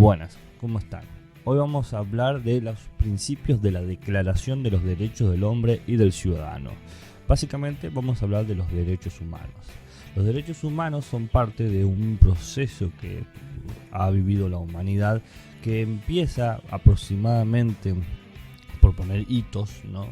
buenas, ¿cómo están? Hoy vamos a hablar de los principios de la Declaración de los Derechos del Hombre y del Ciudadano. Básicamente vamos a hablar de los derechos humanos. Los derechos humanos son parte de un proceso que ha vivido la humanidad, que empieza aproximadamente, por poner hitos, ¿no?,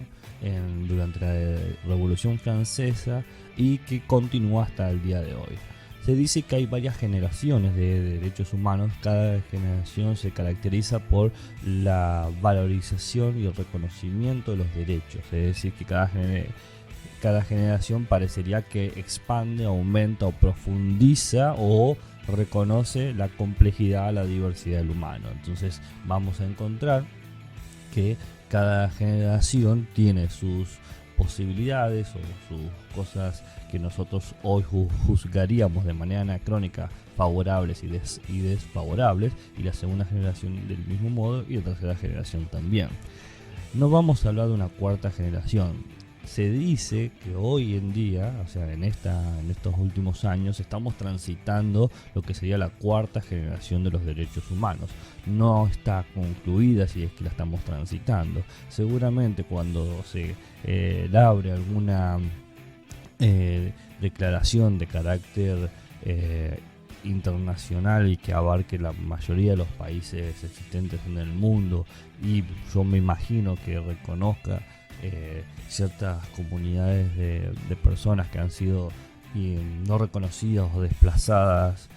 durante la Revolución Francesa y que continúa hasta el día de hoy. Se dice que hay varias generaciones de derechos humanos. Cada generación se caracteriza por la valorización y el reconocimiento de los derechos. Es decir, que cada generación parecería que expande, aumenta o profundiza o reconoce la complejidad, la diversidad del humano. Entonces vamos a encontrar que cada generación tiene sus posibilidades o sus cosas que nosotros hoy juzgaríamos de manera anacrónica, favorables y desfavorables, y la segunda generación del mismo modo, y la tercera generación también. No vamos a hablar de una cuarta generación. Se dice que hoy en día, o sea, en estos últimos años, estamos transitando lo que sería la cuarta generación de los derechos humanos. No está concluida si es que la estamos transitando. Seguramente cuando se abre alguna declaración de carácter internacional y que abarque la mayoría de los países existentes en el mundo, y yo me imagino que reconozca ciertas comunidades de personas que han sido no reconocidas o desplazadas,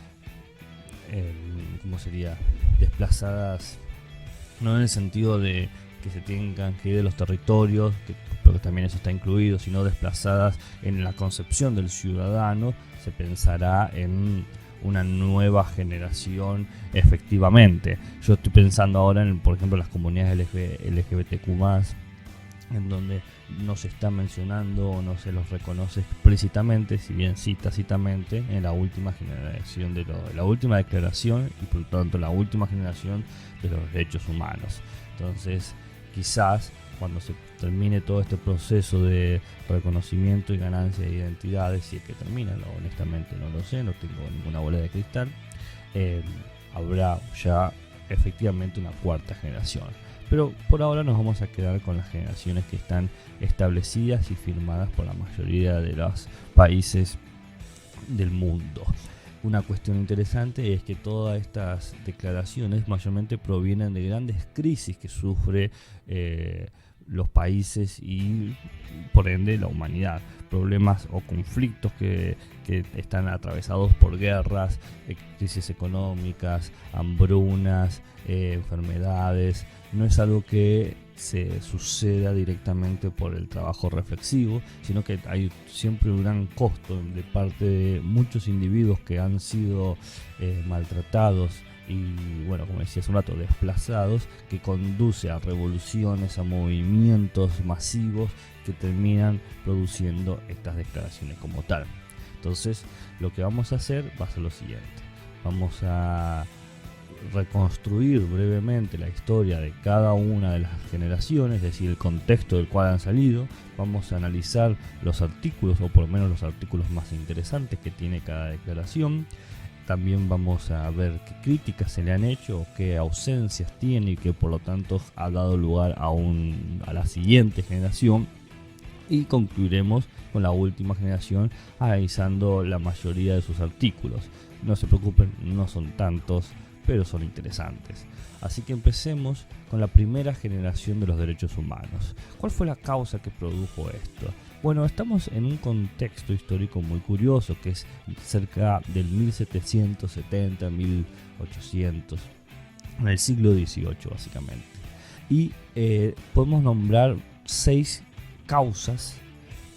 ¿cómo sería? Desplazadas no en el sentido de que se tengan que ir de los territorios, pero que también eso está incluido, sino desplazadas en la concepción del ciudadano. Se pensará en una nueva generación efectivamente. Yo estoy pensando ahora en, por ejemplo, las comunidades LGBTQ+, en donde no se está mencionando o no se los reconoce explícitamente, si bien sí tácitamente, en la última generación la última declaración y por lo tanto la última generación de los derechos humanos. Entonces, quizás cuando se termine todo este proceso de reconocimiento y ganancia de identidades, si es que termina, honestamente no lo sé, no tengo ninguna bola de cristal, habrá ya efectivamente una cuarta generación. Pero por ahora nos vamos a quedar con las generaciones que están establecidas y firmadas por la mayoría de los países del mundo. Una cuestión interesante es que todas estas declaraciones mayormente provienen de grandes crisis que sufre los países y por ende la humanidad. Problemas o conflictos que están atravesados por guerras, crisis económicas, hambrunas, enfermedades. No es algo que se suceda directamente por el trabajo reflexivo, sino que hay siempre un gran costo de parte de muchos individuos que han sido maltratados y, bueno, como decía hace un rato, desplazados, que conduce a revoluciones, a movimientos masivos que terminan produciendo estas declaraciones como tal. Entonces, lo que vamos a hacer va a ser lo siguiente. Vamos a reconstruir brevemente la historia de cada una de las generaciones, es decir, el contexto del cual han salido. Vamos a analizar los artículos, o por lo menos los artículos más interesantes que tiene cada declaración. También vamos a ver qué críticas se le han hecho, qué ausencias tiene y que por lo tanto ha dado lugar a la siguiente generación. Y concluiremos con la última generación analizando la mayoría de sus artículos. No se preocupen, no son tantos, pero son interesantes. Así que empecemos con la primera generación de los derechos humanos. ¿Cuál fue la causa que produjo esto? Bueno, estamos en un contexto histórico muy curioso, que es cerca del 1770, 1800, en el siglo XVIII básicamente. Y podemos nombrar 6 causas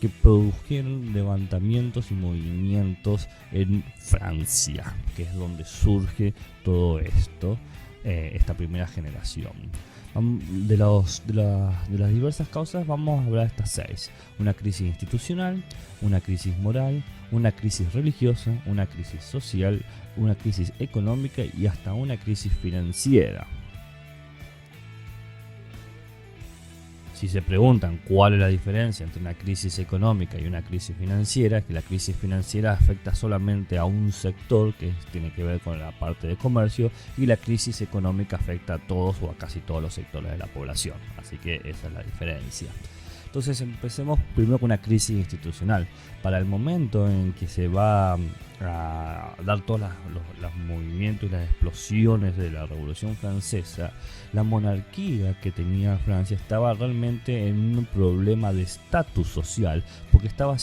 que produjeron levantamientos y movimientos en Francia, que es donde surge todo esto, esta primera generación. De las diversas causas vamos a hablar de estas 6. Una crisis institucional, una crisis moral, una crisis religiosa, una crisis social, una crisis económica y hasta una crisis financiera. si se preguntan cuál es la diferencia entre una crisis económica y una crisis financiera, es que la crisis financiera afecta solamente a un sector que tiene que ver con la parte de comercio, y la crisis económica afecta a todos o a casi todos los sectores de la población. Así que esa es la diferencia. Entonces empecemos primero con una crisis institucional. Para el momento en que se va a dar todos los movimientos y las explosiones de la Revolución Francesa, la monarquía que tenía Francia estaba realmente en un problema de estatus social, porque estaba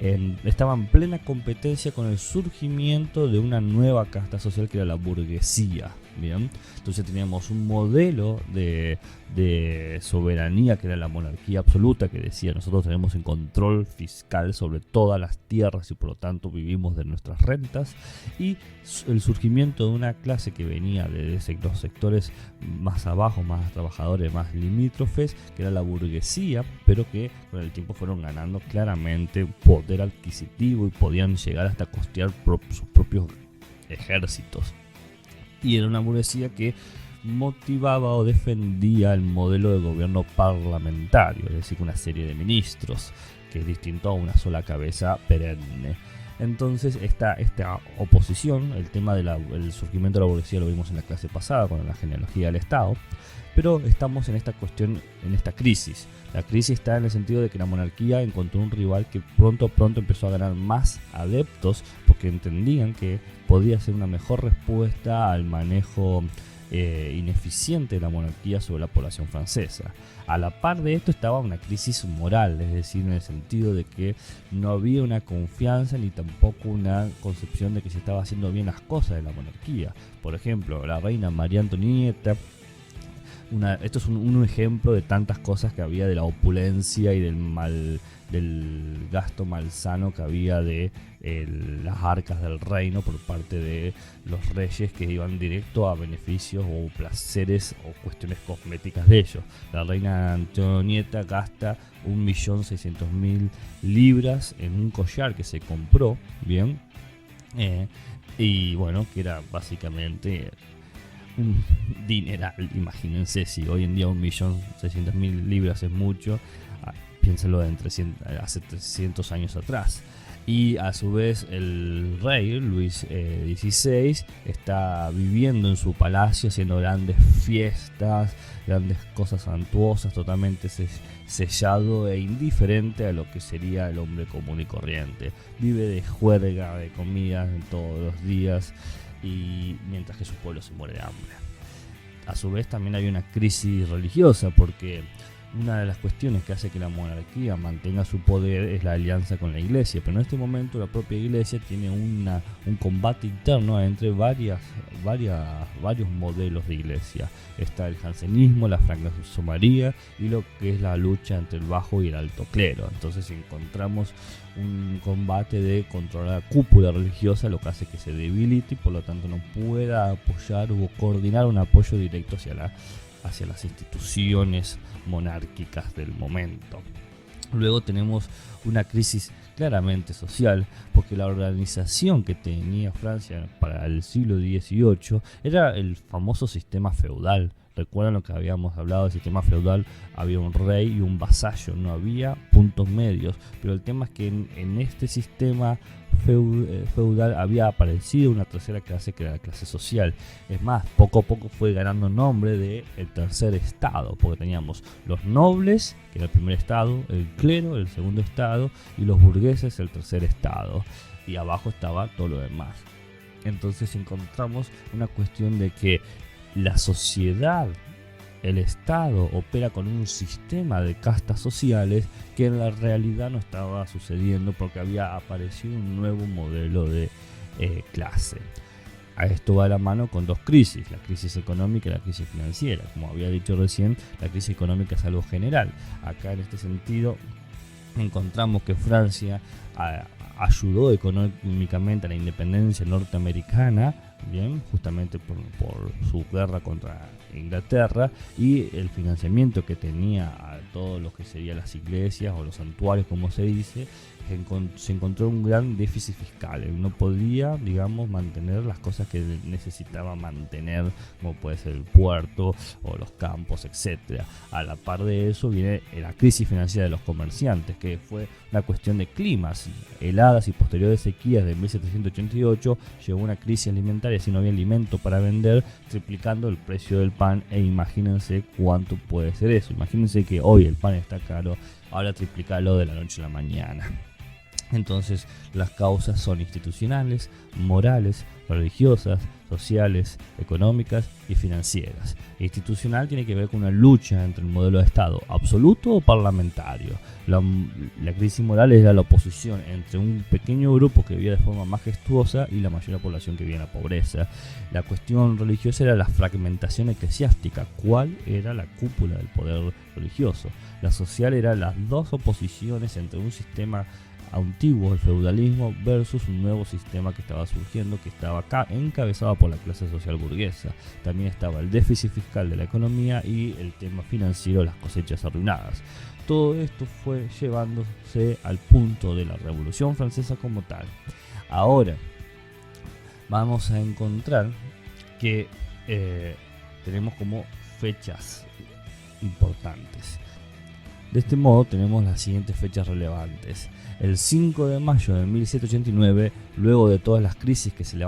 en plena competencia con el surgimiento de una nueva casta social que era la burguesía. Bien, entonces teníamos un modelo de soberanía que era la monarquía absoluta, que decía: nosotros tenemos el control fiscal sobre todas las tierras y por lo tanto vivimos de nuestras rentas, y el surgimiento de una clase que venía de los sectores más abajo, más trabajadores, más limítrofes, que era la burguesía, pero que con el tiempo fueron ganando claramente poder adquisitivo y podían llegar hasta costear sus propios ejércitos. Y era una burguesía que motivaba o defendía el modelo de gobierno parlamentario, es decir, una serie de ministros, que es distinto a una sola cabeza perenne. Entonces esta oposición, el tema del surgimiento de la burguesía lo vimos en la clase pasada con la genealogía del Estado, pero estamos en esta cuestión, en esta crisis. La crisis está en el sentido de que la monarquía encontró un rival que pronto empezó a ganar más adeptos, porque entendían que podía ser una mejor respuesta al manejo ineficiente de la monarquía sobre la población francesa. A la par de esto estaba una crisis moral, es decir, en el sentido de que no había una confianza ni tampoco una concepción de que se estaba haciendo bien las cosas de la monarquía. Por ejemplo, la reina María Antonieta, esto es un ejemplo de tantas cosas que había de la opulencia y del gasto malsano que había de las arcas del reino por parte de los reyes, que iban directo a beneficios o placeres o cuestiones cosméticas de ellos. La reina Antonieta gasta 1.600.000 libras en un collar que se compró, bien, y bueno, que era básicamente un dineral. Imagínense, si hoy en día 1.600.000 libras es mucho, piénselo hace 300 años atrás. Y a su vez el rey Luis XVI está viviendo en su palacio, haciendo grandes fiestas, grandes cosas suntuosas, totalmente sellado e indiferente a lo que sería el hombre común y corriente. Vive de juerga, de comida todos los días, y mientras que su pueblo se muere de hambre. A su vez también hay una crisis religiosa, porque una de las cuestiones que hace que la monarquía mantenga su poder es la alianza con la iglesia, pero en este momento la propia iglesia tiene un combate interno entre varios modelos de iglesia. Está el jansenismo, la francmasonería y lo que es la lucha entre el bajo y el alto clero. Entonces encontramos un combate de controlar la cúpula religiosa, lo que hace que se debilite y por lo tanto no pueda apoyar o coordinar un apoyo directo hacia las instituciones monárquicas del momento. Luego tenemos una crisis claramente social, porque la organización que tenía Francia para el siglo XVIII era el famoso sistema feudal. Recuerdan lo que habíamos hablado del sistema feudal: había un rey y un vasallo, no había puntos medios. Pero el tema es que en este sistema feudal había aparecido una tercera clase, que era la clase social. Es más, poco a poco fue ganando nombre de el tercer estado, porque teníamos los nobles, que era el primer estado, el clero, el segundo estado, y los burgueses, el tercer estado, y abajo estaba todo lo demás. Entonces encontramos una cuestión de que la sociedad, el Estado, opera con un sistema de castas sociales que en la realidad no estaba sucediendo, porque había aparecido un nuevo modelo de clase. A esto va de la mano con dos crisis: la crisis económica y la crisis financiera. Como había dicho recién, la crisis económica es algo general. Acá en este sentido encontramos que Francia ayudó económicamente a la independencia norteamericana, bien, justamente por su guerra contra Inglaterra, y el financiamiento que tenía a todo lo que serían las iglesias o los santuarios, como se dice, se encontró un gran déficit fiscal. Él no podía, digamos, mantener las cosas que necesitaba mantener, como puede ser el puerto o los campos, etcétera. A la par de eso viene la crisis financiera de los comerciantes, que fue una cuestión de climas, heladas y posteriores sequías de 1788, llevó a una crisis alimentaria, si no había alimento para vender, triplicando el precio del pan. E imagínense cuánto puede ser eso. Imagínense que hoy el pan está caro, ahora triplicarlo de la noche a la mañana. Entonces las causas son institucionales, morales, religiosas, sociales, económicas y financieras. Institucional tiene que ver con una lucha entre el modelo de Estado absoluto o parlamentario. La crisis moral era la oposición entre un pequeño grupo que vivía de forma majestuosa y la mayoría de la población que vivía en la pobreza. La cuestión religiosa era la fragmentación eclesiástica, cuál era la cúpula del poder religioso. La social era las dos oposiciones entre un sistema antiguo, el feudalismo, versus un nuevo sistema que estaba surgiendo, que estaba acá encabezado por la clase social burguesa. También estaba el déficit fiscal de la economía y el tema financiero, las cosechas arruinadas. Todo esto fue llevándose al punto de la Revolución Francesa como tal. Ahora vamos a encontrar que tenemos como fechas importantes. De este modo tenemos las siguientes fechas relevantes. El 5 de mayo de 1789, luego de todas las crisis que se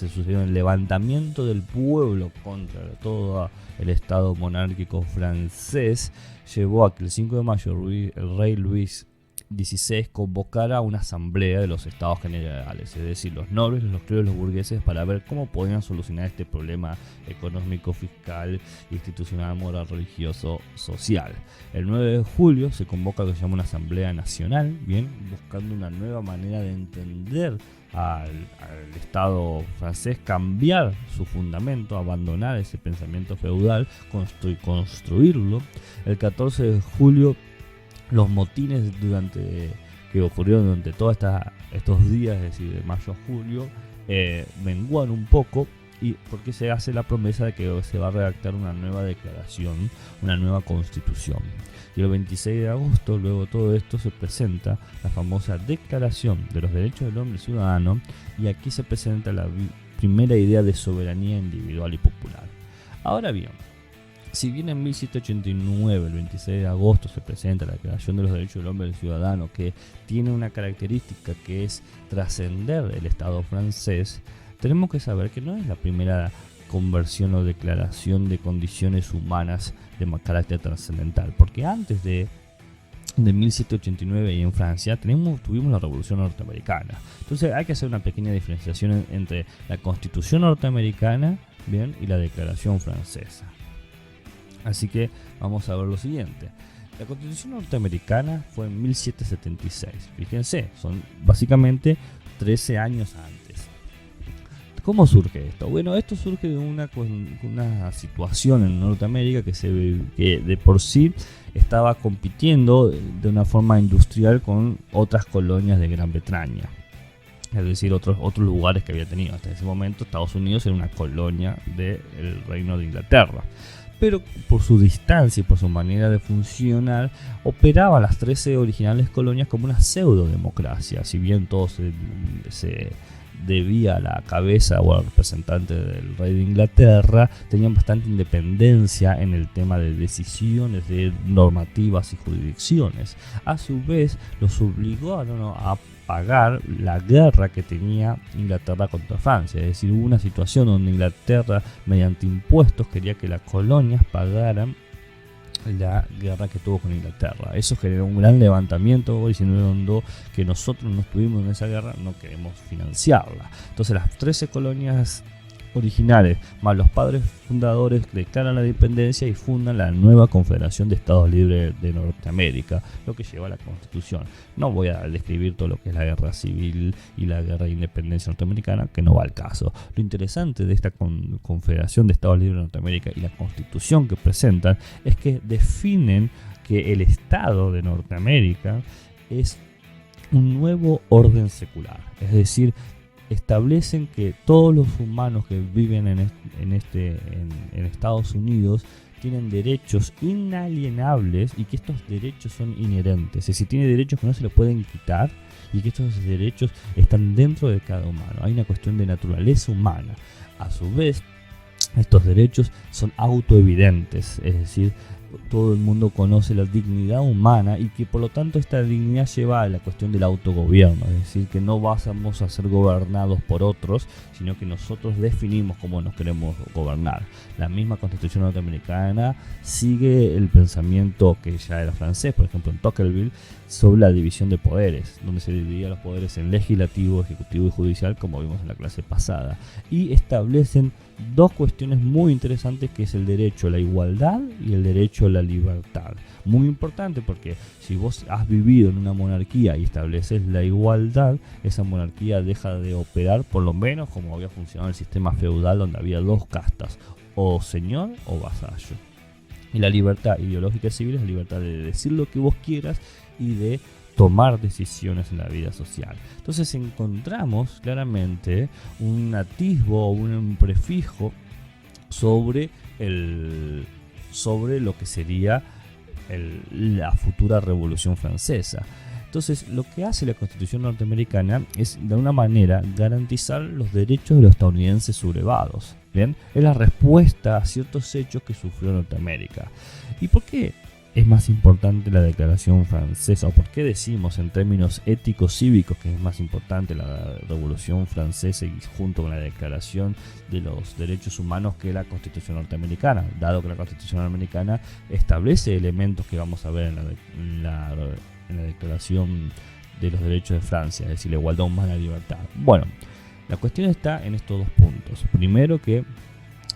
sucedieron, el levantamiento del pueblo contra todo el Estado monárquico francés, llevó a que el 5 de mayo el rey Luis XVI convocara una asamblea de los estados generales, es decir, los nobles, los criollos, los burgueses, para ver cómo podían solucionar este problema económico, fiscal, institucional, moral, religioso, social. El 9 de julio se convoca lo que se llama una asamblea nacional, bien, buscando una nueva manera de entender al Estado francés, cambiar su fundamento, abandonar ese pensamiento feudal, construirlo. El 14 de julio los motines que ocurrieron durante todos estos días, es decir, de mayo a julio, menguan un poco, y porque se hace la promesa de que se va a redactar una nueva declaración, una nueva constitución. Y el 26 de agosto, luego de todo esto, se presenta la famosa Declaración de los Derechos del Hombre Ciudadano, y aquí se presenta la primera idea de soberanía individual y popular. Ahora bien, si bien en 1789, el 26 de agosto, se presenta la Declaración de los Derechos del Hombre y del Ciudadano, que tiene una característica que es trascender el Estado francés, tenemos que saber que no es la primera conversión o declaración de condiciones humanas de carácter trascendental, porque antes de 1789 y en Francia tuvimos la Revolución Norteamericana. Entonces hay que hacer una pequeña diferenciación entre la Constitución norteamericana, bien, y la Declaración francesa. Así que vamos a ver lo siguiente. La Constitución norteamericana fue en 1776. Fíjense, son básicamente 13 años antes. ¿Cómo surge esto? Bueno, esto surge de una situación en Norteamérica que de por sí estaba compitiendo de una forma industrial con otras colonias de Gran Bretaña. Es decir, otros lugares que había tenido. Hasta ese momento Estados Unidos era una colonia del Reino de Inglaterra. Pero por su distancia y por su manera de funcionar, operaba las 13 originales colonias como una pseudo-democracia. Si bien todo se debía a la cabeza o al representante del rey de Inglaterra, tenían bastante independencia en el tema de decisiones, de normativas y jurisdicciones. A su vez, los obligaron a pagar la guerra que tenía Inglaterra contra Francia. Es decir, hubo una situación donde Inglaterra, mediante impuestos, quería que las colonias pagaran la guerra que tuvo con Inglaterra. Eso generó un gran levantamiento, diciendo que nosotros no estuvimos en esa guerra, no queremos financiarla. Entonces las 13 colonias originales más los padres fundadores declaran la independencia y fundan la nueva Confederación de Estados Libres de Norteamérica, lo que lleva a la Constitución. No voy a describir todo lo que es la guerra civil y la guerra de independencia norteamericana, que no va al caso. Lo interesante de esta Confederación de Estados Libres de Norteamérica y la Constitución que presentan es que definen que el Estado de Norteamérica es un nuevo orden secular, es decir, establecen que todos los humanos que viven en Estados Unidos tienen derechos inalienables y que estos derechos son inherentes. Es decir, tiene derechos que no se le pueden quitar y que estos derechos están dentro de cada humano. Hay una cuestión de naturaleza humana. A su vez, estos derechos son autoevidentes, es decir, todo el mundo conoce la dignidad humana y que por lo tanto esta dignidad lleva a la cuestión del autogobierno, es decir, que no vamos a ser gobernados por otros, sino que nosotros definimos cómo nos queremos gobernar. La misma Constitución norteamericana sigue el pensamiento que ya era francés, por ejemplo en Tocqueville, sobre la división de poderes, donde se dividían los poderes en legislativo, ejecutivo y judicial, como vimos en la clase pasada, y establecen dos cuestiones muy interesantes, que es el derecho a la igualdad y el derecho a la libertad. Muy importante porque si vos has vivido en una monarquía y estableces la igualdad, esa monarquía deja de operar, por lo menos como había funcionado el sistema feudal, donde había dos castas, o señor o vasallo. Y la libertad ideológica y civil es la libertad de decir lo que vos quieras y de tomar decisiones en la vida social. Entonces encontramos claramente un atisbo o un prefijo sobre lo que sería la futura Revolución Francesa. Entonces, lo que hace la Constitución norteamericana es, de alguna manera, garantizar los derechos de los estadounidenses sublevados. ¿Bien? Es la respuesta a ciertos hechos que sufrió Norteamérica. ¿Y por qué es más importante la Declaración Francesa? ¿O por qué decimos en términos éticos cívicos que es más importante la Revolución Francesa y junto con la Declaración de los Derechos Humanos que la Constitución norteamericana? Dado que la Constitución norteamericana establece elementos que vamos a ver en la Declaración de los Derechos de Francia, es decir, la igualdad humana y libertad. Bueno, la cuestión está en estos dos puntos. Primero, que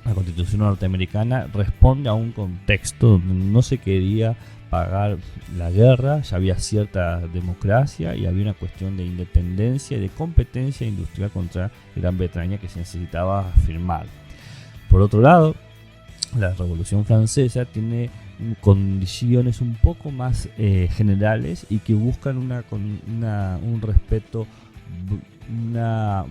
la Constitución norteamericana responde a un contexto donde no se quería pagar la guerra, ya había cierta democracia y había una cuestión de independencia y de competencia industrial contra Gran Bretaña que se necesitaba firmar. Por otro lado, la Revolución Francesa tiene condiciones un poco más generales y que buscan un respeto, una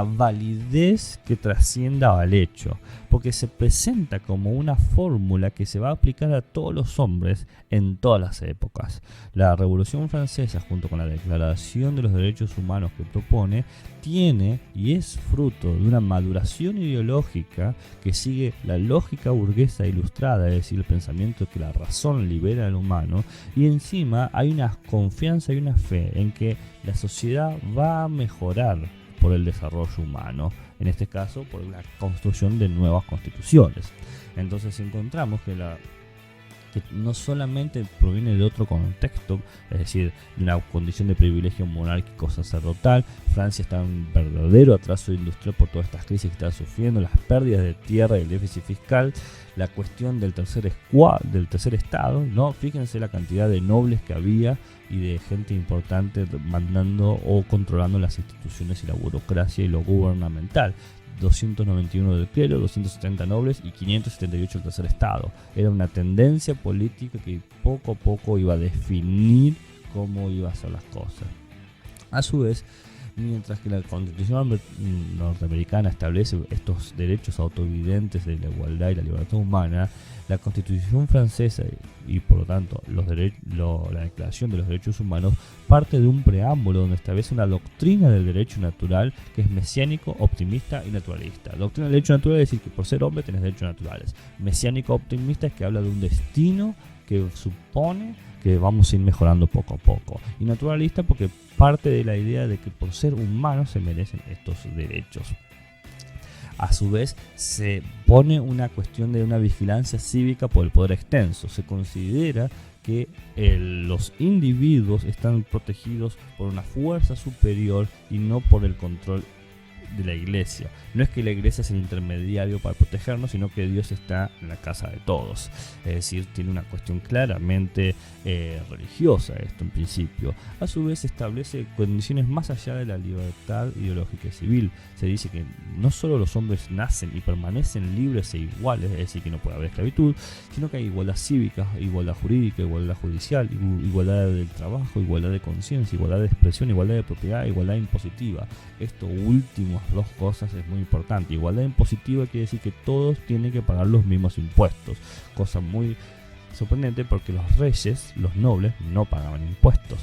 validez que trascienda al hecho, porque se presenta como una fórmula que se va a aplicar a todos los hombres en todas las épocas. La Revolución Francesa, junto con la Declaración de los Derechos Humanos que propone, tiene y es fruto de una maduración ideológica que sigue la lógica burguesa ilustrada, es decir, el pensamiento que la razón libera al humano, y encima hay una confianza y una fe en que la sociedad va a mejorar por el desarrollo humano, en este caso por la construcción de nuevas constituciones. Entonces encontramos que no solamente proviene de otro contexto, es decir, de una condición de privilegio monárquico sacerdotal. Francia está en un verdadero atraso industrial por todas estas crisis que está sufriendo, las pérdidas de tierra y el déficit fiscal, la cuestión del tercer estado, ¿no? Fíjense la cantidad de nobles que había y de gente importante mandando o controlando las instituciones y la burocracia y lo gubernamental. 291 del clero, 270 nobles y 578 el tercer estado. Era una tendencia política que poco a poco iba a definir cómo iban a ser las cosas. A su vez, mientras que la Constitución norteamericana establece estos derechos autoevidentes de la igualdad y la libertad humana, la Constitución francesa y por lo tanto la Declaración de los Derechos Humanos parte de un preámbulo donde establece una doctrina del derecho natural que es mesiánico, optimista y naturalista. La doctrina del derecho natural es decir que por ser hombre tenés derechos naturales. Mesiánico optimista es que habla de un destino que supone que vamos a ir mejorando poco a poco. Y naturalista porque parte de la idea de que por ser humanos se merecen estos derechos. A su vez, se pone una cuestión de una vigilancia cívica por el poder extenso. Se considera que los individuos están protegidos por una fuerza superior y no por el control de la iglesia. No es que la iglesia es el intermediario para protegernos, sino que Dios está en la casa de todos. Es decir, tiene una cuestión claramente religiosa esto en principio. A su vez establece condiciones más allá de la libertad ideológica y civil. Se dice que no solo los hombres nacen y permanecen libres e iguales, es decir, que no puede haber esclavitud, sino que hay igualdad cívica, igualdad jurídica, igualdad judicial, igualdad del trabajo, igualdad de conciencia, igualdad de expresión, igualdad de propiedad, igualdad impositiva. Esto último últimas dos cosas es muy importante. Igualdad impositiva quiere decir que todos tienen que pagar los mismos impuestos, cosa muy sorprendente porque los reyes, los nobles, no pagaban impuestos.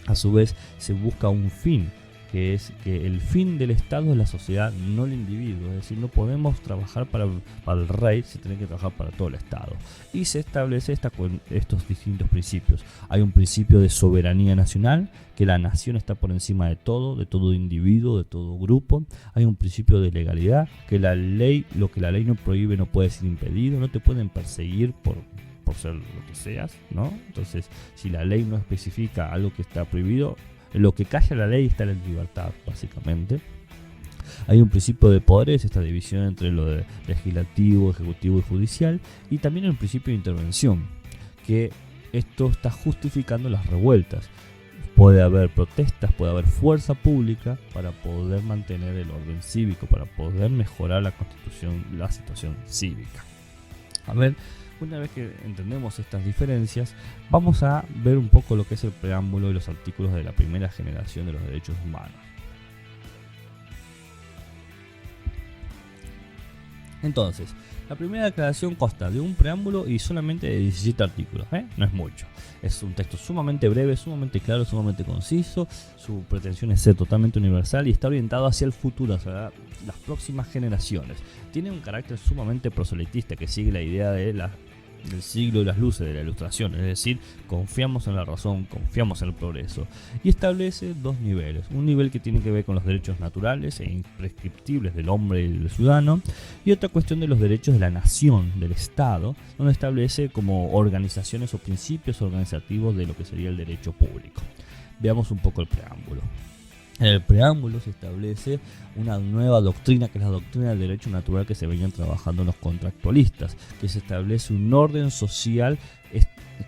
A su vez se busca un fin, que es que el fin del Estado es la sociedad, no el individuo. Es decir, no podemos trabajar para el rey, se tiene que trabajar para todo el Estado. Y se establece estos distintos principios. Hay un principio de soberanía nacional, que la nación está por encima de todo individuo, de todo grupo. Hay un principio de legalidad, que la ley, lo que la ley no prohíbe no puede ser impedido, no te pueden perseguir por ser lo que seas, ¿no? Entonces, si la ley no especifica algo que está prohibido, lo que calla la ley está en la libertad, básicamente. Hay un principio de poderes, esta división entre lo de legislativo, ejecutivo y judicial, y también el principio de intervención, que esto está justificando las revueltas. Puede haber protestas, puede haber fuerza pública para poder mantener el orden cívico, para poder mejorar la constitución, la situación cívica. A ver, una vez que entendemos estas diferencias, vamos a ver un poco lo que es el preámbulo y los artículos de la primera generación de los derechos humanos. Entonces, la primera declaración consta de un preámbulo y solamente de 17 artículos, no es mucho. Es un texto sumamente breve, sumamente claro, sumamente conciso. Su pretensión es ser totalmente universal y está orientado hacia el futuro, hacia las próximas generaciones. Tiene un carácter sumamente proselitista que sigue la idea del siglo y las luces de la Ilustración, es decir, confiamos en la razón, confiamos en el progreso, y establece dos niveles: un nivel que tiene que ver con los derechos naturales e imprescriptibles del hombre y del ciudadano, y otra cuestión de los derechos de la nación, del Estado, donde establece como organizaciones o principios organizativos de lo que sería el derecho público. Veamos un poco el preámbulo. En el preámbulo se establece una nueva doctrina, que es la doctrina del derecho natural que se venían trabajando los contractualistas, que se establece un orden social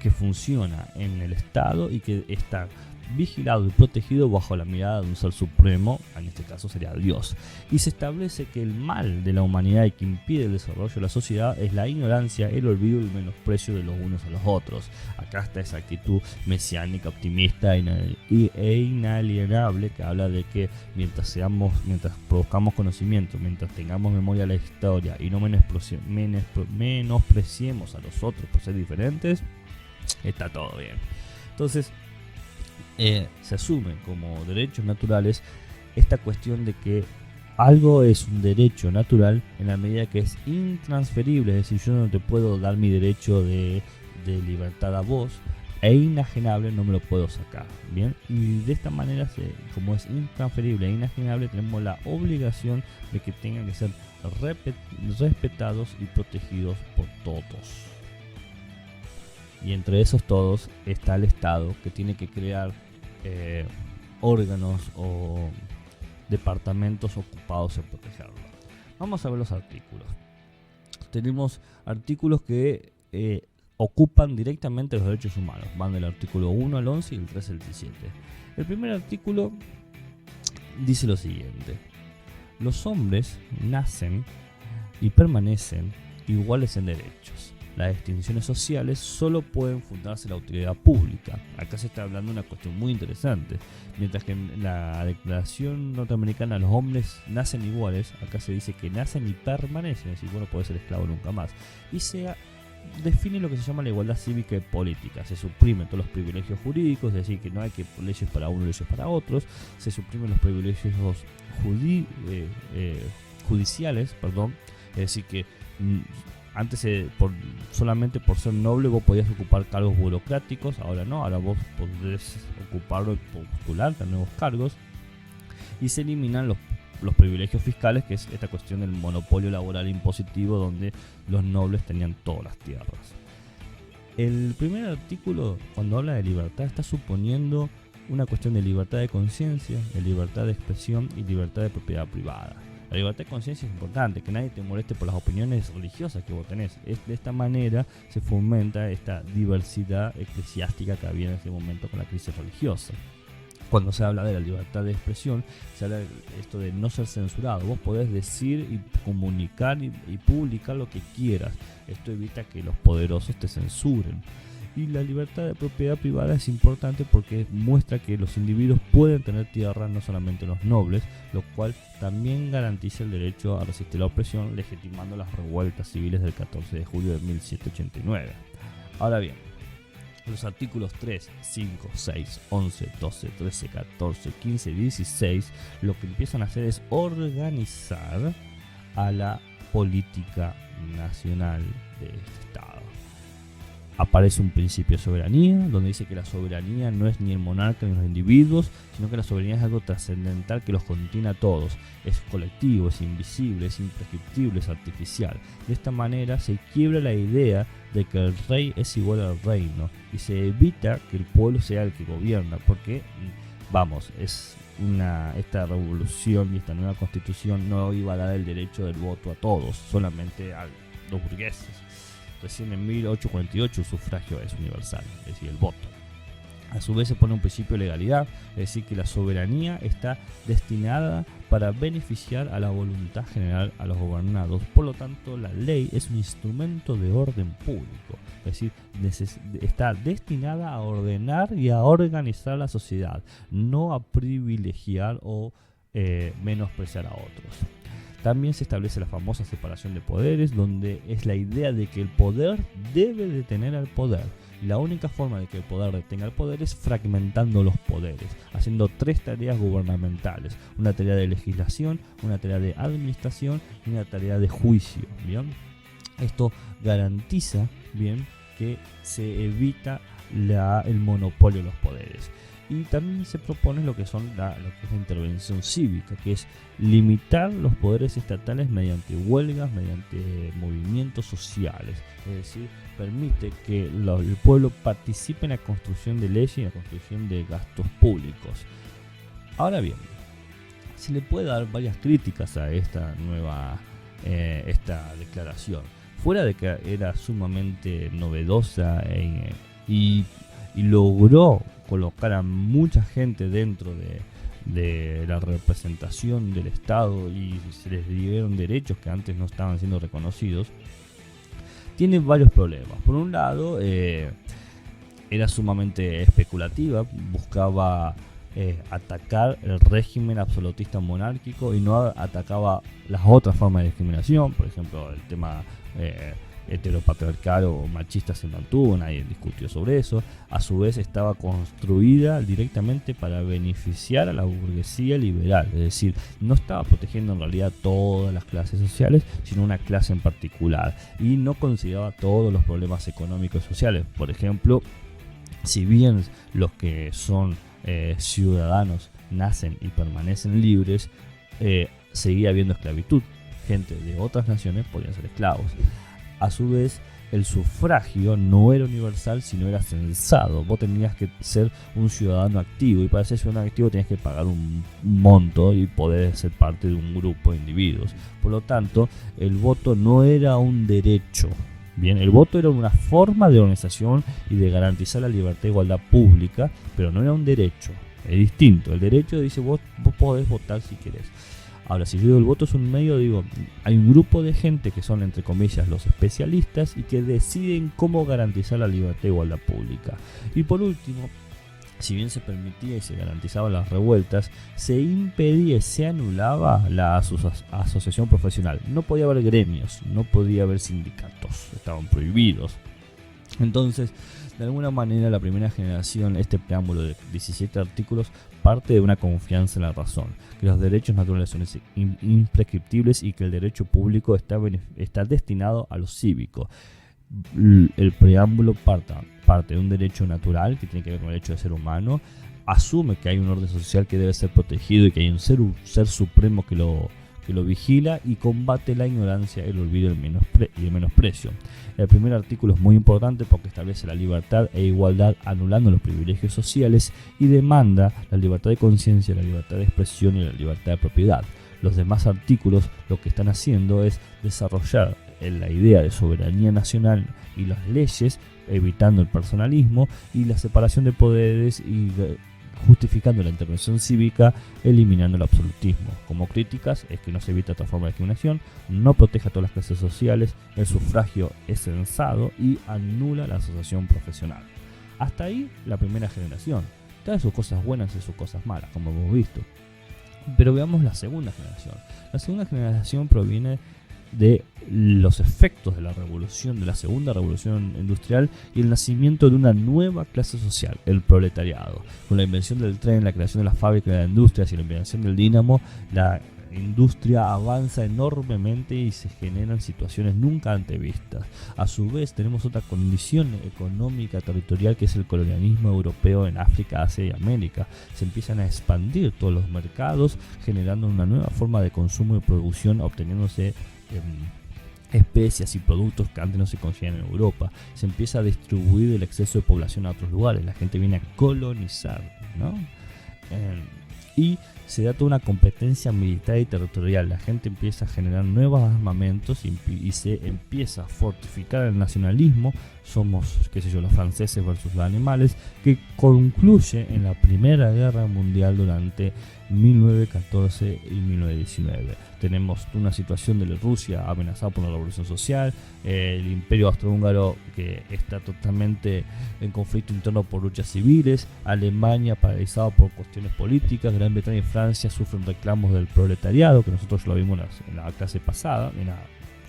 que funciona en el Estado y que está vigilado y protegido bajo la mirada de un ser supremo, en este caso sería Dios. Y se establece que el mal de la humanidad y que impide el desarrollo de la sociedad es la ignorancia, el olvido y el menosprecio de los unos a los otros. Acá está esa actitud mesiánica, optimista e inalienable, que habla de que mientras produzcamos conocimiento, mientras tengamos memoria de la historia y no menospreciemos a los otros por ser diferentes, está todo bien. Entonces, se asume como derechos naturales esta cuestión de que algo es un derecho natural en la medida que es intransferible, es decir, yo no te puedo dar mi derecho de libertad a vos, e inajenable no me lo puedo sacar, ¿bien? Y de esta manera, como es intransferible e inajenable, tenemos la obligación de que tengan que ser respetados y protegidos por todos. Y entre esos todos está el Estado, que tiene que crear órganos o departamentos ocupados en protegerlo. Vamos a ver los artículos. Tenemos artículos que ocupan directamente los derechos humanos. Van del artículo 1 al 11 y el 3 al 17. El primer artículo dice lo siguiente: los hombres nacen y permanecen iguales en derechos. Las distinciones sociales solo pueden fundarse en la utilidad pública. Acá se está hablando de una cuestión muy interesante. Mientras que en la Declaración Norteamericana los hombres nacen iguales, acá se dice que nacen y permanecen, es decir, bueno, puede ser esclavo nunca más. Y se define lo que se llama la igualdad cívica y política. Se suprimen todos los privilegios jurídicos, es decir, que no hay que leyes para unos y leyes para otros. Se suprimen los privilegios judiciales, es decir, que antes solamente por ser noble vos podías ocupar cargos burocráticos, ahora no, ahora vos podés ocuparlo y postularte a nuevos cargos. Y se eliminan los privilegios fiscales, que es esta cuestión del monopolio laboral impositivo, donde los nobles tenían todas las tierras. El primer artículo, cuando habla de libertad, está suponiendo una cuestión de libertad de conciencia, de libertad de expresión y libertad de propiedad privada. La libertad de conciencia es importante, que nadie te moleste por las opiniones religiosas que vos tenés. De esta manera se fomenta esta diversidad eclesiástica que había en ese momento con la crisis religiosa. Cuando se habla de la libertad de expresión, se habla de esto de no ser censurado. Vos podés decir y comunicar y publicar lo que quieras. Esto evita que los poderosos te censuren. Y la libertad de propiedad privada es importante porque muestra que los individuos pueden tener tierra, no solamente los nobles, lo cual también garantiza el derecho a resistir la opresión, legitimando las revueltas civiles del 14 de julio de 1789. Ahora bien, los artículos 3, 5, 6, 11, 12, 13, 14, 15 y 16 lo que empiezan a hacer es organizar a la política nacional de este Estado. Aparece un principio de soberanía, donde dice que la soberanía no es ni el monarca ni los individuos, sino que la soberanía es algo trascendental que los contiene a todos. Es colectivo, es invisible, es imprescriptible, es artificial. De esta manera se quiebra la idea de que el rey es igual al reino y se evita que el pueblo sea el que gobierna, porque, esta revolución y esta nueva constitución no iba a dar el derecho del voto a todos, solamente a los burgueses. Recién en 1848 el sufragio es universal, es decir, el voto. A su vez se pone un principio de legalidad, es decir, que la soberanía está destinada para beneficiar a la voluntad general a los gobernados. Por lo tanto, la ley es un instrumento de orden público, es decir, está destinada a ordenar y a organizar la sociedad, no a privilegiar o menospreciar a otros. También se establece la famosa separación de poderes, donde es la idea de que el poder debe detener al poder. La única forma de que el poder detenga el poder es fragmentando los poderes, haciendo 3 tareas gubernamentales: una tarea de legislación, una tarea de administración y una tarea de juicio. ¿Bien? Esto garantiza, bien, que se evita el monopolio de los poderes. Y también se propone lo que es la intervención cívica, que es limitar los poderes estatales mediante huelgas, mediante movimientos sociales. Es decir, permite que el pueblo participe en la construcción de leyes y en la construcción de gastos públicos. Ahora bien, se le puede dar varias críticas a esta nueva esta declaración. Fuera de que era sumamente novedosa y logró colocar a mucha gente dentro de la representación del Estado y se les dieron derechos que antes no estaban siendo reconocidos, tiene varios problemas. Por un lado, era sumamente especulativa, buscaba atacar el régimen absolutista monárquico y no atacaba las otras formas de discriminación. Por ejemplo, el tema heteropatriarcal o machista se mantuvo, nadie discutió sobre eso. A su vez estaba construida directamente para beneficiar a la burguesía liberal, es decir, no estaba protegiendo en realidad todas las clases sociales, sino una clase en particular, y no consideraba todos los problemas económicos y sociales. Por ejemplo, si bien los que son ciudadanos nacen y permanecen libres, seguía habiendo esclavitud. Gente de otras naciones podían ser esclavos. A su vez, el sufragio no era universal, sino era censado. Vos tenías que ser un ciudadano activo, y para ser ciudadano activo tenías que pagar un monto y poder ser parte de un grupo de individuos. Por lo tanto, el voto no era un derecho. Bien, el voto era una forma de organización y de garantizar la libertad e igualdad pública, pero no era un derecho. Es distinto. El derecho dice vos podés votar si querés. Ahora, si yo digo el voto es un medio, digo, hay un grupo de gente que son, entre comillas, los especialistas y que deciden cómo garantizar la libertad e igualdad pública. Y por último, si bien se permitía y se garantizaban las revueltas, se impedía y se anulaba la asociación profesional. No podía haber gremios, no podía haber sindicatos, estaban prohibidos. Entonces, de alguna manera, la primera generación, este preámbulo de 17 artículos, parte de una confianza en la razón, que los derechos naturales son imprescriptibles y que el derecho público está destinado a lo cívico. El preámbulo parte de un derecho natural que tiene que ver con el derecho de ser humano, asume que hay un orden social que debe ser protegido y que hay un ser supremo que lo vigila, y combate la ignorancia, el olvido y el menosprecio. El primer artículo es muy importante porque establece la libertad e igualdad anulando los privilegios sociales y demanda la libertad de conciencia, la libertad de expresión y la libertad de propiedad. Los demás artículos lo que están haciendo es desarrollar la idea de soberanía nacional y las leyes, evitando el personalismo y la separación de poderes y justificando la intervención cívica, eliminando el absolutismo. Como críticas es que no se evita otra forma de discriminación, no protege a todas las clases sociales, el sufragio es censado y anula la asociación profesional. Hasta ahí la primera generación. Trae sus cosas buenas y sus cosas malas, como hemos visto. Pero veamos la segunda generación. La segunda generación proviene de los efectos de la revolución, de la segunda revolución industrial y el nacimiento de una nueva clase social, el proletariado. Con la invención del tren, la creación de las fábricas de las industrias y la invención del dínamo, la industria avanza enormemente y se generan situaciones nunca antevistas. A su vez tenemos otra condición económica territorial que es el colonialismo europeo en África, Asia y América. Se empiezan a expandir todos los mercados, generando una nueva forma de consumo y producción, obteniéndose especias y productos que antes no se conseguían en Europa. Se empieza a distribuir el exceso de población a otros lugares, la gente viene a colonizar, ¿no? Y se da toda una competencia militar y territorial. La gente empieza a generar nuevos armamentos y se empieza a fortificar el nacionalismo. Somos, qué sé yo, los franceses versus los alemanes, que concluye en la Primera Guerra Mundial durante 1914 y 1919. Tenemos una situación de Rusia amenazada por la revolución social, el imperio austrohúngaro que está totalmente en conflicto interno por luchas civiles, Alemania paralizada por cuestiones políticas, Gran Bretaña y Francia sufren reclamos del proletariado, que nosotros lo vimos en la clase pasada, en la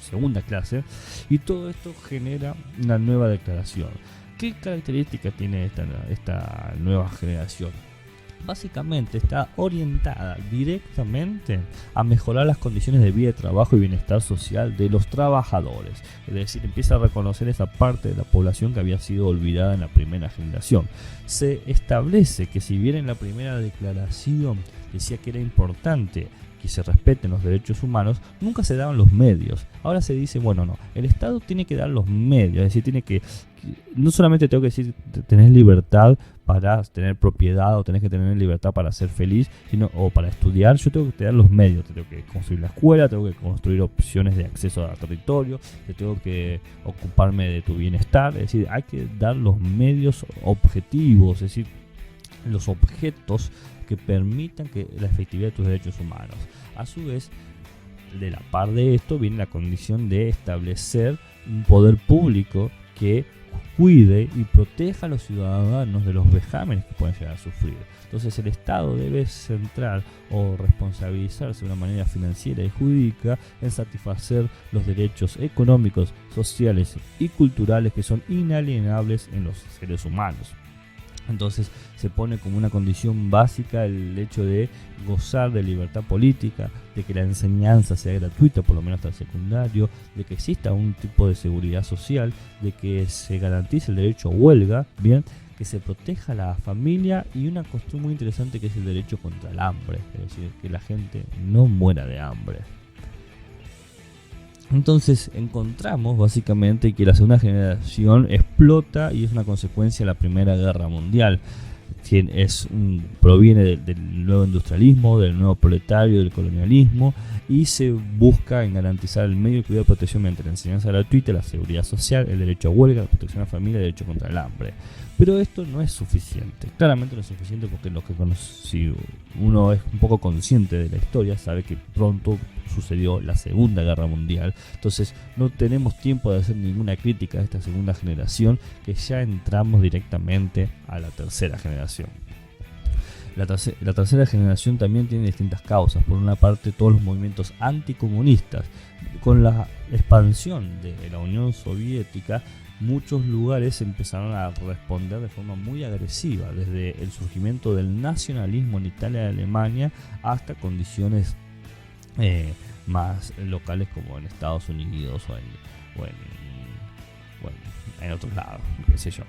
segunda clase, y todo esto genera una nueva declaración. ¿Qué características tiene esta nueva generación? Básicamente está orientada directamente a mejorar las condiciones de vida, de trabajo y bienestar social de los trabajadores. Es decir, empieza a reconocer esa parte de la población que había sido olvidada en la primera generación. Se establece que si bien en la primera declaración decía que era importante que se respeten los derechos humanos, nunca se daban los medios. Ahora se dice, bueno, no, el Estado tiene que dar los medios, es decir, no solamente tengo que decir tenés libertad para tener propiedad o tenés que tener libertad para ser feliz, o para estudiar, yo tengo que dar los medios, te tengo que construir la escuela, tengo que construir opciones de acceso al territorio, te tengo que ocuparme de tu bienestar, es decir, hay que dar los medios objetivos, es decir, los objetos que permitan que la efectividad de tus derechos humanos. A su vez, de la par de esto viene la condición de establecer un poder público que cuide y proteja a los ciudadanos de los vejámenes que pueden llegar a sufrir. Entonces el Estado debe centrar o responsabilizarse de una manera financiera y jurídica en satisfacer los derechos económicos, sociales y culturales que son inalienables en los seres humanos. Entonces se pone como una condición básica el hecho de gozar de libertad política, de que la enseñanza sea gratuita, por lo menos hasta el secundario, de que exista un tipo de seguridad social, de que se garantice el derecho a huelga, bien, que se proteja la familia y una cuestión muy interesante que es el derecho contra el hambre, es decir, que la gente no muera de hambre. Entonces encontramos básicamente que la segunda generación explota y es una consecuencia de la Primera Guerra Mundial. Proviene del nuevo industrialismo, del nuevo proletario, del colonialismo, y se busca en garantizar el medio de cuidado y protección mediante la enseñanza gratuita, la seguridad social, el derecho a huelga, la protección a la familia y el derecho contra el hambre. Pero esto no es suficiente, claramente no es suficiente porque si uno es un poco consciente de la historia, sabe que pronto sucedió la Segunda Guerra Mundial, entonces no tenemos tiempo de hacer ninguna crítica a esta segunda generación, que ya entramos directamente a la tercera generación. La tercera generación también tiene distintas causas. Por una parte, todos los movimientos anticomunistas. Con la expansión de la Unión Soviética, muchos lugares empezaron a responder de forma muy agresiva, desde el surgimiento del nacionalismo en Italia y Alemania hasta condiciones más locales como en Estados Unidos o en otros lados, qué sé yo.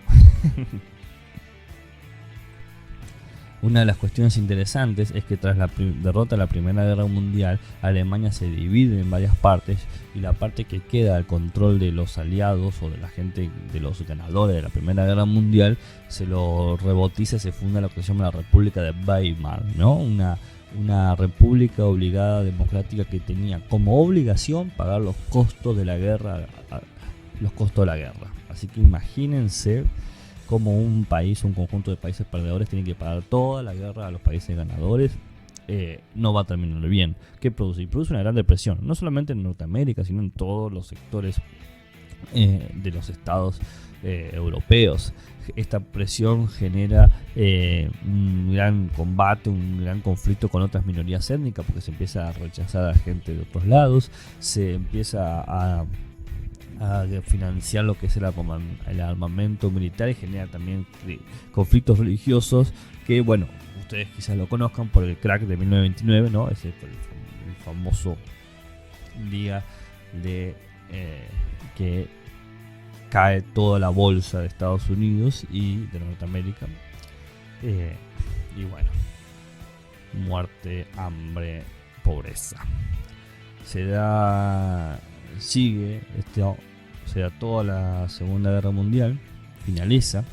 Una de las cuestiones interesantes es que tras la derrota de la Primera Guerra Mundial, Alemania se divide en varias partes y la parte que queda al control de los aliados o de la gente, de los ganadores de la Primera Guerra Mundial, se lo rebotiza y se funda lo que se llama la República de Weimar, ¿no? Una república obligada democrática que tenía como obligación pagar los costos de la guerra, Así que imagínense como un país, un conjunto de países perdedores tiene que pagar toda la guerra a los países ganadores, no va a terminar bien. ¿Qué produce? Y produce una gran depresión, no solamente en Norteamérica, sino en todos los sectores de los estados europeos. Esta presión genera un gran combate, un gran conflicto con otras minorías étnicas, porque se empieza a rechazar a gente de otros lados, se empieza a financiar lo que es el armamento militar, y genera también conflictos religiosos que, bueno, ustedes quizás lo conozcan por el crack de 1929, ¿no? Ese fue el famoso día de que cae toda la bolsa de Estados Unidos y de Norteamérica, y bueno, muerte, hambre, pobreza. Se da toda la Segunda Guerra Mundial, finaliza,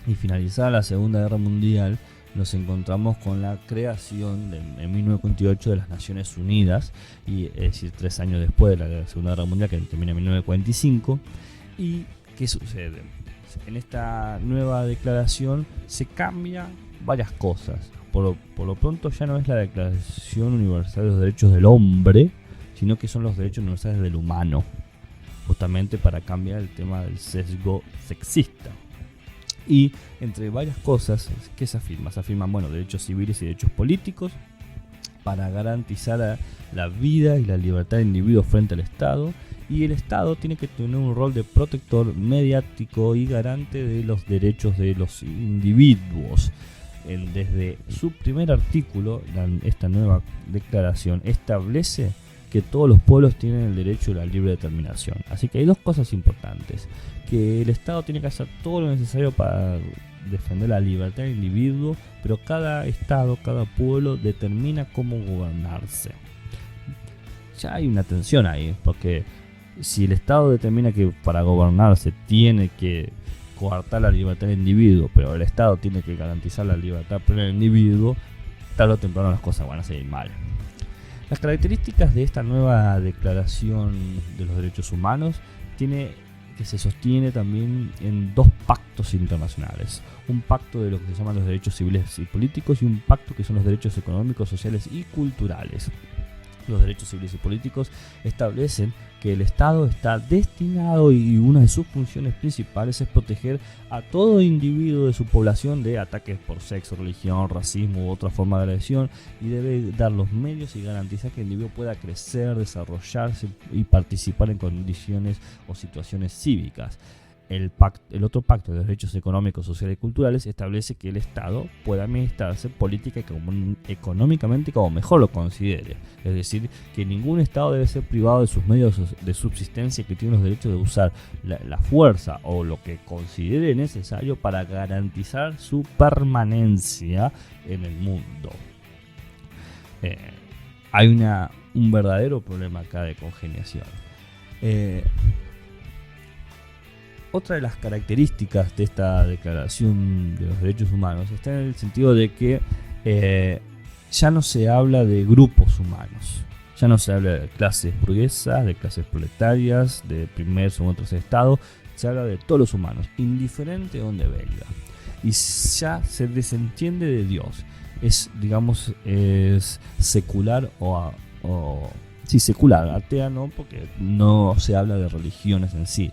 y finalizada la Segunda Guerra Mundial nos encontramos con la creación en 1948 de las Naciones Unidas, y es decir, 3 años después de la Segunda Guerra Mundial, que termina en 1945. ¿Y qué sucede? En esta nueva declaración se cambian varias cosas. Por lo pronto ya no es la Declaración Universal de los Derechos del Hombre, sino que son los derechos universales del humano, justamente para cambiar el tema del sesgo sexista. Y entre varias cosas, ¿qué se afirma? Se afirman, bueno, derechos civiles y derechos políticos para garantizar la vida y la libertad del individuo frente al Estado, y el Estado tiene que tener un rol de protector mediático y garante de los derechos de los individuos. Desde su primer artículo, esta nueva declaración establece que todos los pueblos tienen el derecho a la libre determinación. Así que hay dos cosas importantes: que el Estado tiene que hacer todo lo necesario para defender la libertad del individuo, pero cada Estado, cada pueblo determina cómo gobernarse. Ya hay una tensión ahí, porque si el Estado determina que para gobernarse tiene que coartar la libertad del individuo, pero el Estado tiene que garantizar la libertad plena del individuo, tarde o temprano las cosas van a salir mal. Las características de esta nueva Declaración de los Derechos Humanos que se sostiene también en 2 pactos internacionales: un pacto de lo que se llaman los derechos civiles y políticos, y un pacto que son los derechos económicos, sociales y culturales. Los derechos civiles y políticos establecen que el Estado está destinado, y una de sus funciones principales es proteger a todo individuo de su población de ataques por sexo, religión, racismo u otra forma de agresión, y debe dar los medios y garantizar que el individuo pueda crecer, desarrollarse y participar en condiciones o situaciones cívicas. El otro pacto de derechos económicos, sociales y culturales establece que el Estado puede administrarse política y económicamente como mejor lo considere. Es decir, que ningún Estado debe ser privado de sus medios de subsistencia, que tiene los derechos de usar la fuerza o lo que considere necesario para garantizar su permanencia en el mundo. Hay un verdadero problema acá de congeniación. Otra de las características de esta Declaración de los Derechos Humanos está en el sentido de que ya no se habla de grupos humanos, ya no se habla de clases burguesas, de clases proletarias, de primer, segundo, tercer estado. Se habla de todos los humanos, indiferente de donde venga, y ya se desentiende de Dios. Es secular secular, atea no, porque no se habla de religiones en sí.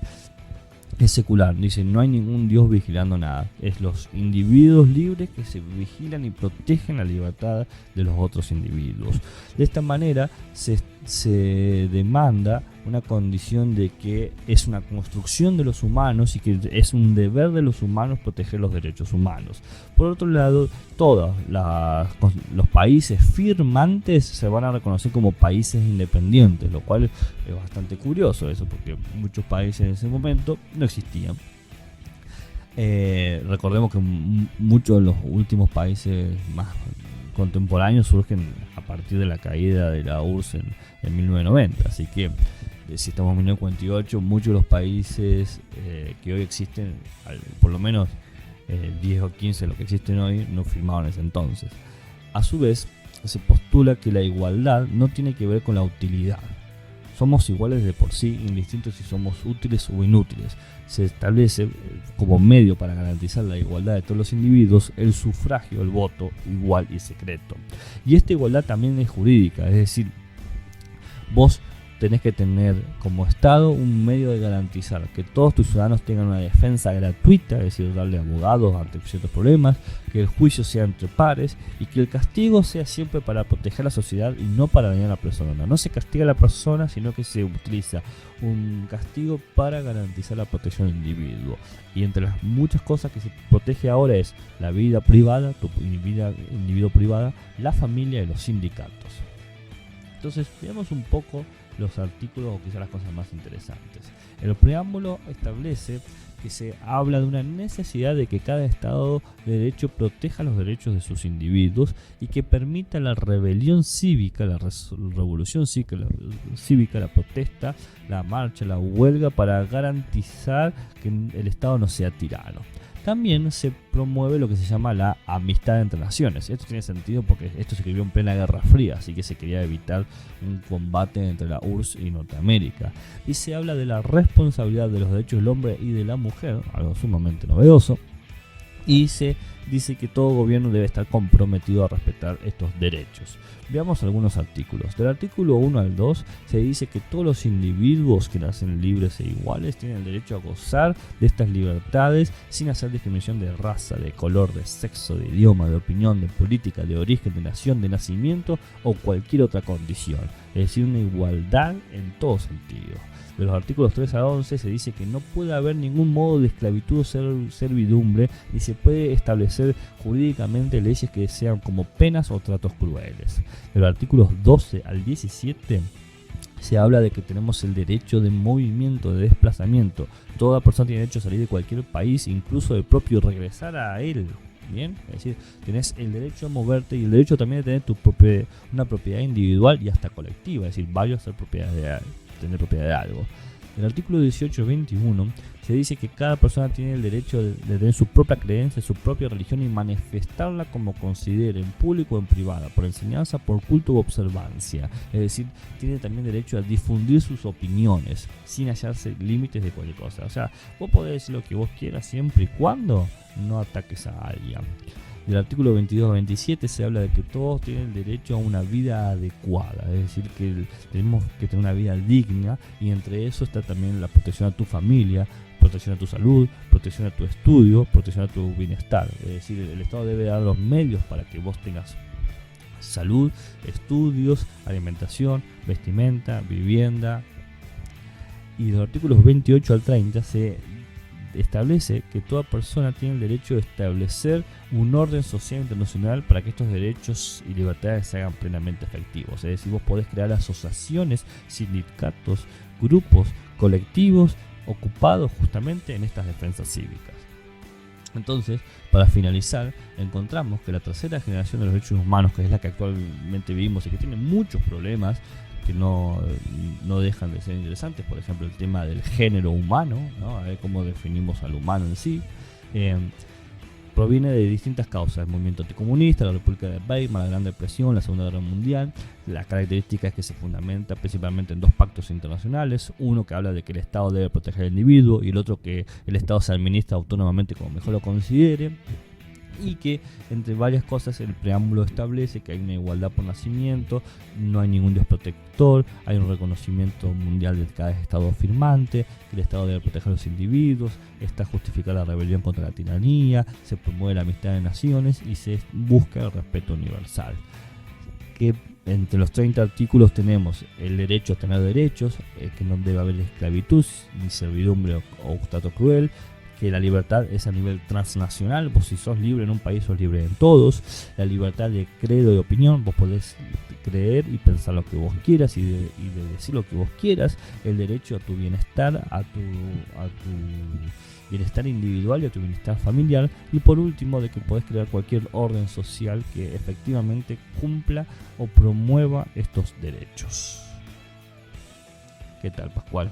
Es secular, dice, no hay ningún Dios vigilando nada. Es los individuos libres que se vigilan y protegen la libertad de los otros individuos. De esta manera se demanda una condición de que es una construcción de los humanos y que es un deber de los humanos proteger los derechos humanos. Por otro lado, todos los países firmantes se van a reconocer como países independientes, lo cual es bastante curioso eso, porque muchos países en ese momento no existían. Recordemos que muchos de los últimos países más contemporáneos surgen a partir de la caída de la URSS en 1990, así que si estamos en 1948, muchos de los países que hoy existen, por lo menos 10 o 15 de los que existen hoy, no firmaron en ese entonces. A su vez, se postula que la igualdad no tiene que ver con la utilidad, somos iguales de por sí, indistintos si somos útiles o inútiles. Se establece como medio para garantizar la igualdad de todos los individuos el sufragio, el voto igual y secreto. Y esta igualdad también es jurídica, es decir, vos tenés que tener como Estado un medio de garantizar que todos tus ciudadanos tengan una defensa gratuita, es decir, darle abogados ante ciertos problemas, que el juicio sea entre pares y que el castigo sea siempre para proteger a la sociedad y no para dañar a la persona. No se castiga a la persona, sino que se utiliza un castigo para garantizar la protección del individuo. Y entre las muchas cosas que se protege ahora es la vida privada, tu vida individuo privada, la familia y los sindicatos. Entonces, veamos un poco los artículos o quizás las cosas más interesantes. El preámbulo establece que se habla de una necesidad de que cada Estado de Derecho proteja los derechos de sus individuos y que permita la rebelión cívica, la revolución cívica, la protesta, la marcha, la huelga para garantizar que el Estado no sea tirano. También se promueve lo que se llama la amistad entre naciones. Esto tiene sentido porque esto se escribió en plena Guerra Fría, así que se quería evitar un combate entre la URSS y Norteamérica. Y se habla de la responsabilidad de los derechos del hombre y de la mujer, algo sumamente novedoso. Y se dice que todo gobierno debe estar comprometido a respetar estos derechos. Veamos algunos artículos. Del artículo 1 al 2 se dice que todos los individuos que nacen libres e iguales tienen el derecho a gozar de estas libertades sin hacer discriminación de raza, de color, de sexo, de idioma, de opinión, de política, de origen, de nación, de nacimiento o cualquier otra condición. Es decir, una igualdad en todo sentido. De los artículos 3 a 11 se dice que no puede haber ningún modo de esclavitud o servidumbre ni se puede establecer jurídicamente leyes que sean como penas o tratos crueles. De los artículos 12 al 17 se habla de que tenemos el derecho de movimiento, de desplazamiento. Toda persona tiene derecho a salir de cualquier país, incluso del propio regresar a él. Bien, es decir, tenés el derecho a moverte y el derecho también de tener una propiedad individual y hasta colectiva, es decir, varios ser tener propiedad de algo. En el artículo 18-21 se dice que cada persona tiene el derecho de tener su propia creencia, su propia religión y manifestarla como considere, en público o en privada, por enseñanza, por culto u observancia. Es decir, tiene también derecho a difundir sus opiniones sin hallarse límites de cualquier cosa. O sea, vos podés decir lo que vos quieras siempre y cuando no ataques a alguien. Del artículo 22 a 27 se habla de que todos tienen derecho a una vida adecuada, es decir, que tenemos que tener una vida digna y entre eso está también la protección a tu familia, protección a tu salud, protección a tu estudio, protección a tu bienestar. Es decir, el Estado debe dar los medios para que vos tengas salud, estudios, alimentación, vestimenta, vivienda. Y de los artículos 28 al 30 se establece que toda persona tiene el derecho de establecer un orden social internacional para que estos derechos y libertades se hagan plenamente efectivos. Es decir, vos podés crear asociaciones, sindicatos, grupos, colectivos ocupados justamente en estas defensas cívicas. Entonces, para finalizar, encontramos que la tercera generación de los derechos humanos, que es la que actualmente vivimos y que tiene muchos problemas que no dejan de ser interesantes, por ejemplo el tema del género humano, ¿no? A ver cómo definimos al humano en sí, proviene de distintas causas: el movimiento anticomunista, la República de Weimar, la Gran Depresión, la Segunda Guerra Mundial. La característica es que se fundamenta principalmente en dos pactos internacionales, uno que habla de que el Estado debe proteger al individuo y el otro que el Estado se administra autónomamente como mejor lo considere. Y que entre varias cosas el preámbulo establece que hay una igualdad por nacimiento, no hay ningún Dios protector, hay un reconocimiento mundial de cada Estado firmante, que el Estado debe proteger a los individuos, está justificada la rebelión contra la tiranía, se promueve la amistad de naciones y se busca el respeto universal. Que entre los 30 artículos tenemos el derecho a tener derechos, que no debe haber esclavitud, ni servidumbre o trato cruel, que la libertad es a nivel transnacional, vos si sos libre en un país sos libre en todos, la libertad de credo y opinión, vos podés creer y pensar lo que vos quieras y de decir lo que vos quieras, el derecho a tu bienestar, a tu bienestar individual y a tu bienestar familiar, y por último de que podés crear cualquier orden social que efectivamente cumpla o promueva estos derechos. ¿Qué tal, Pascual?